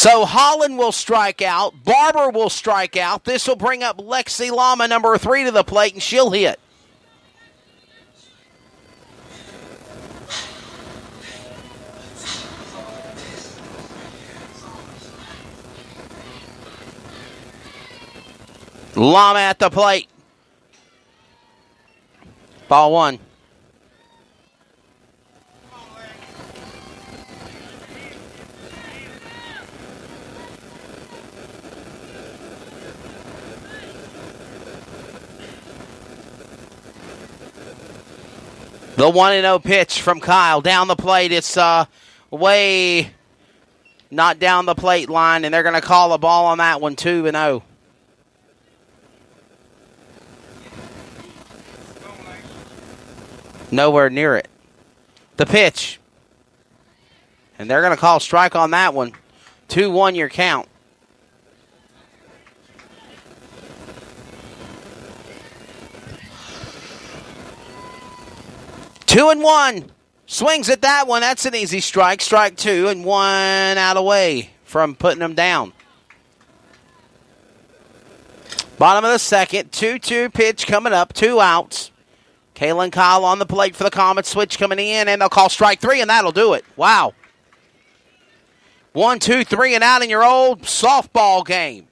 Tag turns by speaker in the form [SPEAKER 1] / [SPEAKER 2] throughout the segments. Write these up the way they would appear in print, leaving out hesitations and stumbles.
[SPEAKER 1] So Holland will strike out. Barber will strike out. This will bring up Lexi Lama, number 3, to the plate, and she'll hit. Lama at the plate. Ball 1. The 1-0 pitch from Kyle down the plate. It's way not down the plate line, and they're going to call a ball on that one, 2-0. Nowhere near it. The pitch. And they're going to call strike on that one. 2-1 your count. Two and one. Swings at that one. That's an easy strike. Strike 2, and 1 out away from putting them down. Bottom of the second. 2-2 pitch coming up. 2 outs. Kaylin Kyle on the plate for the Comets. Switch coming in, and they'll call strike 3, and that'll do it. Wow. 1, 2, 3, and out in your old softball game.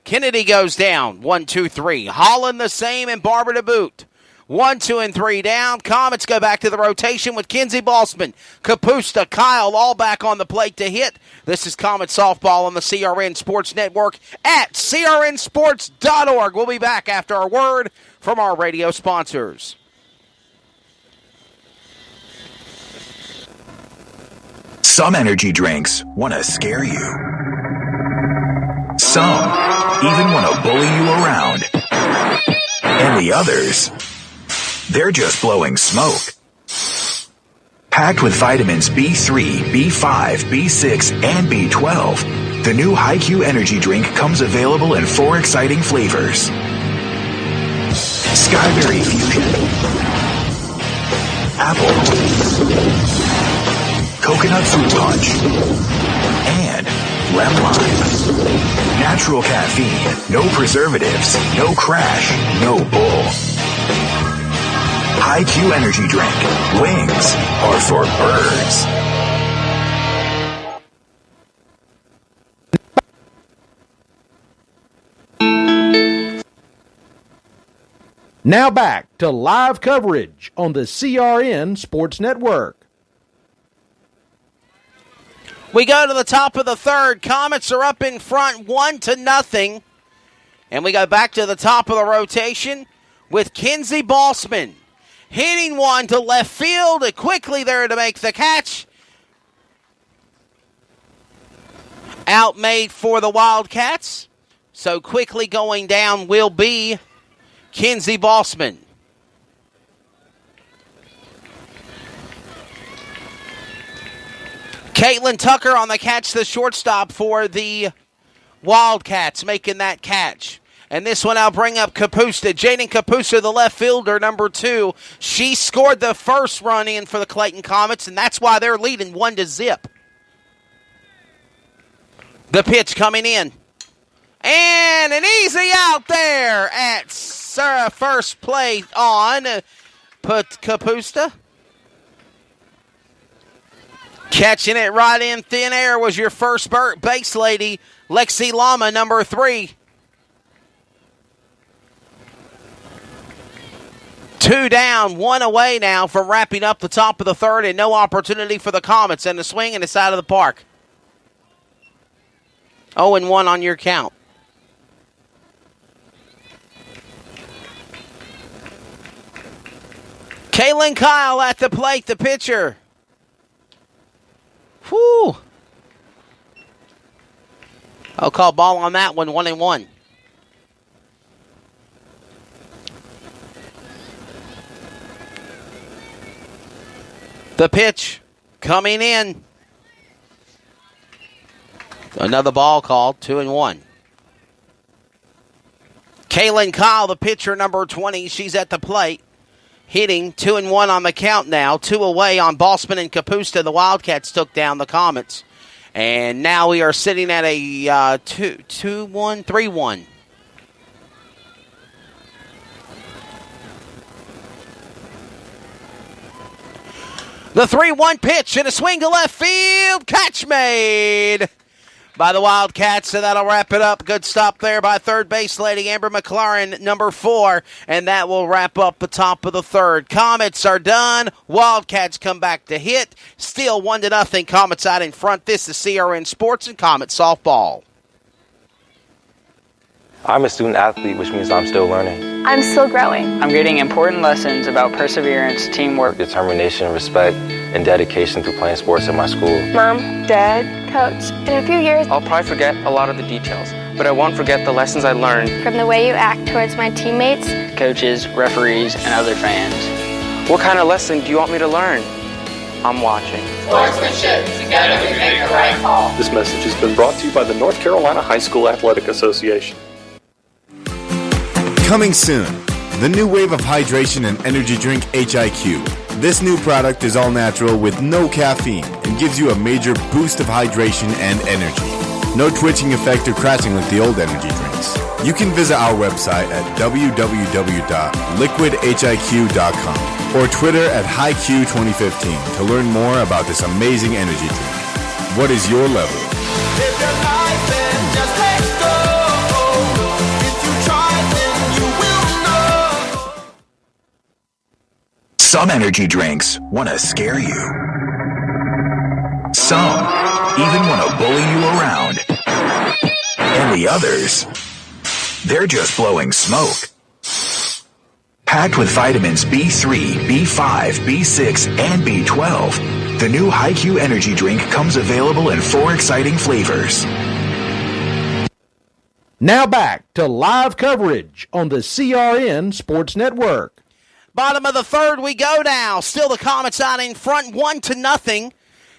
[SPEAKER 1] Kennedy goes down. 1, 2, 3. Holland the same, and Barber to boot. 1, 2, and 3 down. Comets go back to the rotation with Kinsey Bossman, Kapusta, Kyle, all back on the plate to hit. This is Comet Softball on the CRN Sports Network at crnsports.org. We'll be back after a word from our radio sponsors.
[SPEAKER 2] Some energy drinks want to scare you. Some even want to bully you around. And the others, they're just blowing smoke. Packed with vitamins B3, B5, B6, and B12, the new HiQ energy drink comes available in 4 exciting flavors. Skyberry Fusion, Apple, Coconut Fruit Punch, and Lemon Lime. Natural caffeine, no preservatives, no crash, no bull. HiQ energy drink. Wings are for birds.
[SPEAKER 3] Now back to live coverage on the CRN Sports Network.
[SPEAKER 1] We go to the top of the third. Comets are up in front 1-0. And we go back to the top of the rotation with Kinsey Bossman hitting one to left field. Quickly there to make the catch. Out made for the Wildcats. So quickly going down will be Kinsey Bossman. Caitlin Tucker on the catch, the shortstop for the Wildcats, making that catch. And this one I'll bring up Kapusta. Jaden Kapusta, the left fielder, number 2. She scored the first run in for the Clayton Comets, and that's why they're leading 1-0. The pitch coming in. And an easy out there at first plate on Kapusta. Catching it right in thin air was your first base lady, Lexi Lama, number 3. 2 down, 1 away now from wrapping up the top of the third, and no opportunity for the Comets. And the swing, and it's out of the park. 0-1 on your count. Kaylin Kyle at the plate, the pitcher. Whew. I'll call ball on that one, 1-1. The pitch coming in. Another ball called, 2-1. Kaylin Kyle, the pitcher, number 20. She's at the plate. Hitting 2-1 on the count now. 2 away on Bossman and Kapusta. The Wildcats took down the Comets. And now we are sitting at a 2-1, 3-1. The 3-1 pitch and a swing to left field. Catch made by the Wildcats, and that'll wrap it up. Good stop there by third base lady Amber McLaren, number 4, and that will wrap up the top of the third. Comets are done. Wildcats come back to hit. Still 1-0. Comets out in front. This is CRN Sports and Comet Softball.
[SPEAKER 4] I'm a student athlete, which means I'm still learning.
[SPEAKER 5] I'm still growing.
[SPEAKER 6] I'm getting important lessons about perseverance, teamwork,
[SPEAKER 4] Determination, respect, and dedication through playing sports at my school.
[SPEAKER 5] Mom, Dad, Coach. In a few years,
[SPEAKER 6] I'll probably forget a lot of the details, but I won't forget the lessons I learned
[SPEAKER 5] from the way you act towards my teammates,
[SPEAKER 6] coaches, referees, and other fans. What kind of lesson do you want me to learn? I'm watching.
[SPEAKER 7] Sportsmanship. Together we make the right call.
[SPEAKER 8] This message has been brought to you by the North Carolina High School Athletic Association.
[SPEAKER 9] Coming soon, the new wave of hydration and energy drink HIQ. This new product is all natural with no caffeine and gives you a major boost of hydration and energy. No twitching effect or crashing like the old energy drinks. You can visit our website at www.liquidhiq.com or Twitter at HiQ2015 to learn more about this amazing energy drink. What is your level?
[SPEAKER 10] Live your life and just let go. If you try, then you will know.
[SPEAKER 2] Some energy drinks want to scare you. Some even want to bully you around. And the others, they're just blowing smoke. Packed with vitamins B3, B5, B6, and B12, the new HiQ energy drink comes available in 4 exciting flavors.
[SPEAKER 3] Now back to live coverage on the CRN Sports Network.
[SPEAKER 1] Bottom of the third we go now. Still the Comets out in front, 1-0.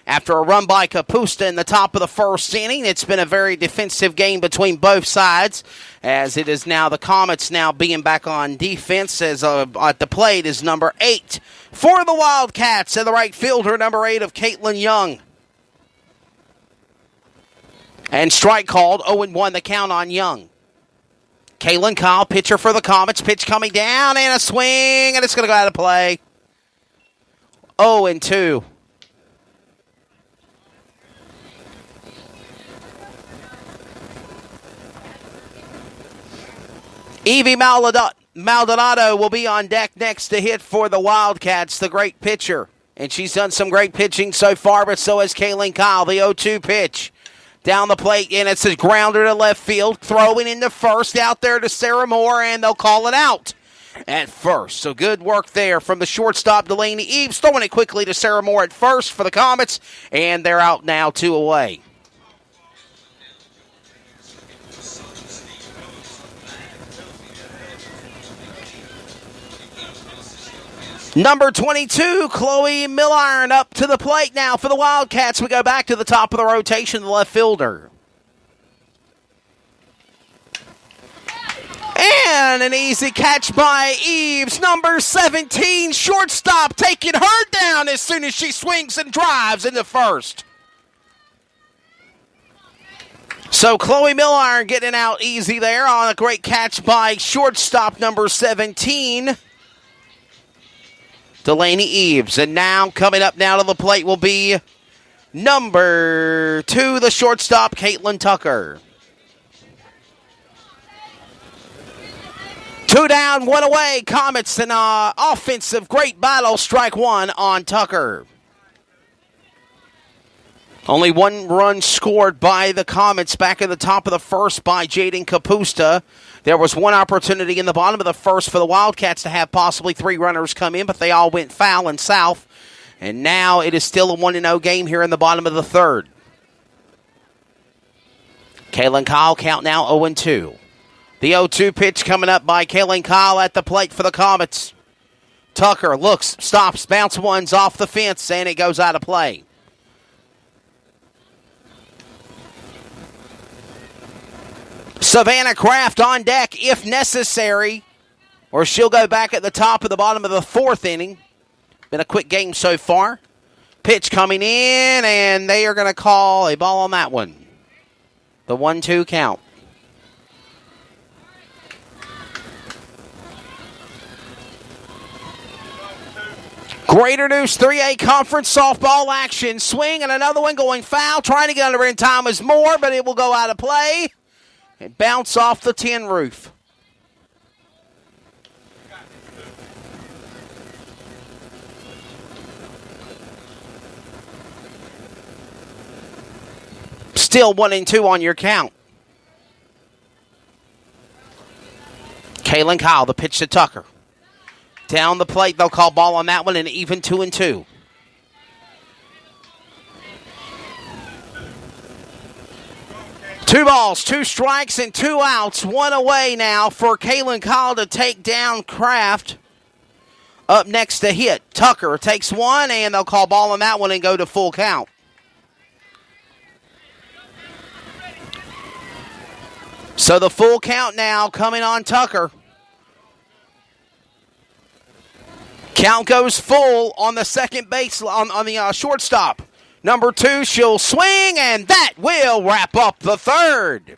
[SPEAKER 1] After a run by Kapusta in the top of the first inning. It's been a very defensive game between both sides, as it is now the Comets now being back on defense, as at the plate is number 8 for the Wildcats, and the right fielder, number 8 of Caitlin Young. And strike called, 0-1 the count on Young. Kaylin Kyle, pitcher for the Comets, pitch coming down, and a swing, and it's going to go out of play. 0-2. Evie Maldonado will be on deck next to hit for the Wildcats, the great pitcher. And she's done some great pitching so far, but so has Kaylin Kyle. The 0-2 pitch down the plate, and it's a grounder to left field. Throwing into first out there to Sarah Moore, and they'll call it out at first. So good work there from the shortstop, Delaney Eves, throwing it quickly to Sarah Moore at first for the Comets, and they're out now 2 away. Number 22, Chloe Milliron up to the plate now for the Wildcats. We go back to the top of the rotation, the left fielder. And an easy catch by Eves, number 17, shortstop, taking her down as soon as she swings and drives into first. So Chloe Milliron getting out easy there on a great catch by shortstop, number 17. Delaney Eves. And now coming up now to the plate will be number 2, the shortstop, Caitlin Tucker. 2 down, 1 away. Comets an offensive great battle. Strike 1 on Tucker. Only 1 run scored by the Comets back at the top of the first by Jaden Kapusta. There was 1 opportunity in the bottom of the first for the Wildcats to have possibly 3 runners come in, but they all went foul and south. And now it is still a 1-0 game here in the bottom of the third. Kaylin Kyle count now 0-2. The 0-2 pitch coming up by Kaylin Kyle at the plate for the Comets. Tucker looks, stops, bounce ones off the fence, and it goes out of play. Savannah Kraft on deck if necessary, or she'll go back at the top of the bottom of the 4th inning. Been a quick game so far. Pitch coming in, and they are going to call a ball on that one. The 1-2 count. Greater News 3A Conference softball action. Swing and another one going foul. Trying to get under in time is more, but it will go out of play and bounce off the tin roof. Still 1-2 on your count. Kaylin Kyle, the pitch to Tucker. Down the plate, they'll call ball on that one, and even 2-2. Two balls, 2 strikes, and 2 outs. 1 away now for Kaylin Kyle to take down Kraft. Up next to hit. Tucker takes one, and they'll call ball on that one and go to full count. So the full count now coming on Tucker. Count goes full on the second base, on the shortstop. Number 2, she'll swing, and that will wrap up the third.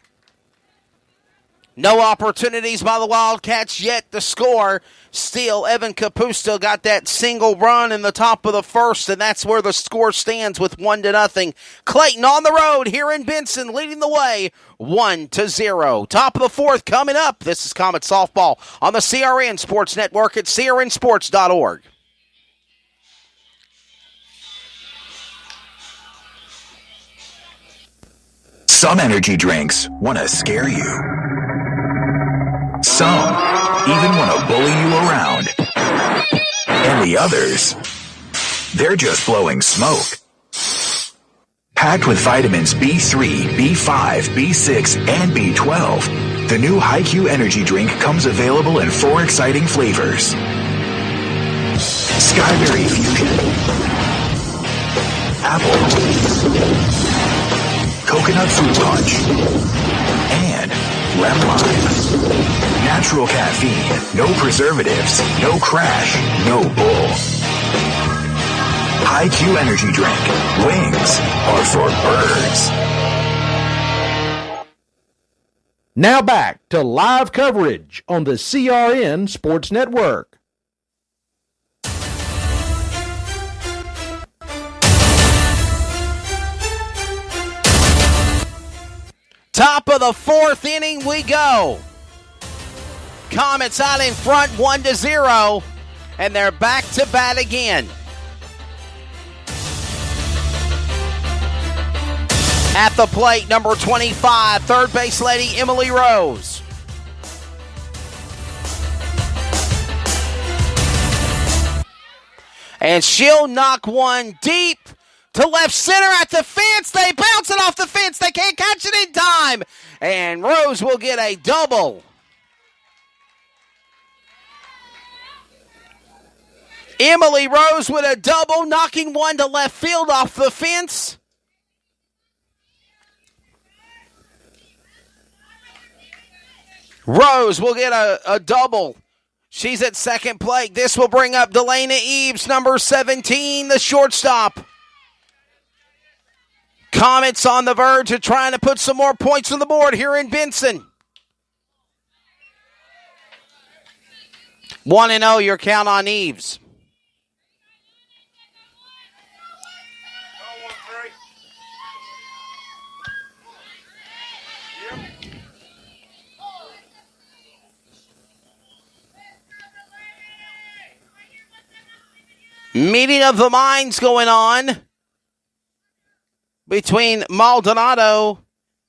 [SPEAKER 1] No opportunities by the Wildcats yet to score. Still, Evan Capusta got that single run in the top of the first, and that's where the score stands with 1-0. Clayton on the road here in Benson, leading the way 1-0. Top of the fourth coming up. This is Comet Softball on the CRN Sports Network at crnsports.org.
[SPEAKER 2] Some energy drinks want to scare you. Some even want to bully you around. And the others, they're just blowing smoke. Packed with vitamins B3, B5, B6, and B12, the new HiQ energy drink comes available in 4 exciting flavors. Skyberry Fusion, Apple, Coconut Fruit Punch, and Lemon Lime. Natural caffeine, no preservatives, no crash, no bull. HiQ energy drink. Wings are for birds.
[SPEAKER 3] Now back to live coverage on the CRN Sports Network.
[SPEAKER 1] Top of the fourth inning we go. Comets out in front 1-0, and they're back to bat again. At the plate, number 25, third base lady Emily Rose. And she'll knock one deep to left center at the fence. They bounce it off the fence. They can't catch it in time. And Rose will get a double. Emily Rose with a double, knocking one to left field off the fence. Rose will get a double. She's at second plate. This will bring up Delana Eves, number 17, the shortstop. Comets on the verge of trying to put some more points on the board here in Benson. 1-0, your count on Eves. Meeting of the minds going on between Maldonado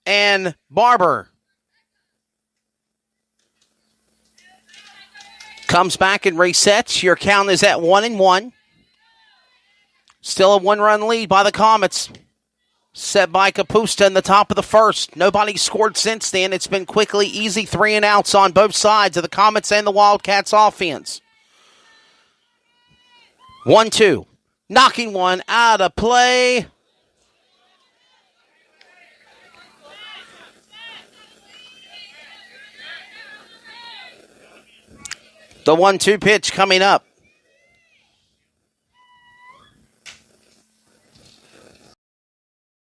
[SPEAKER 1] and Barber. Comes back and resets. Your count is at 1-1. Still a 1-run lead by the Comets. Set by Capusta in the top of the first. Nobody scored since then. It's been quickly easy 3-and-outs on both sides of the Comets and the Wildcats offense. 1-2. Knocking one out of play. The 1-2 pitch coming up.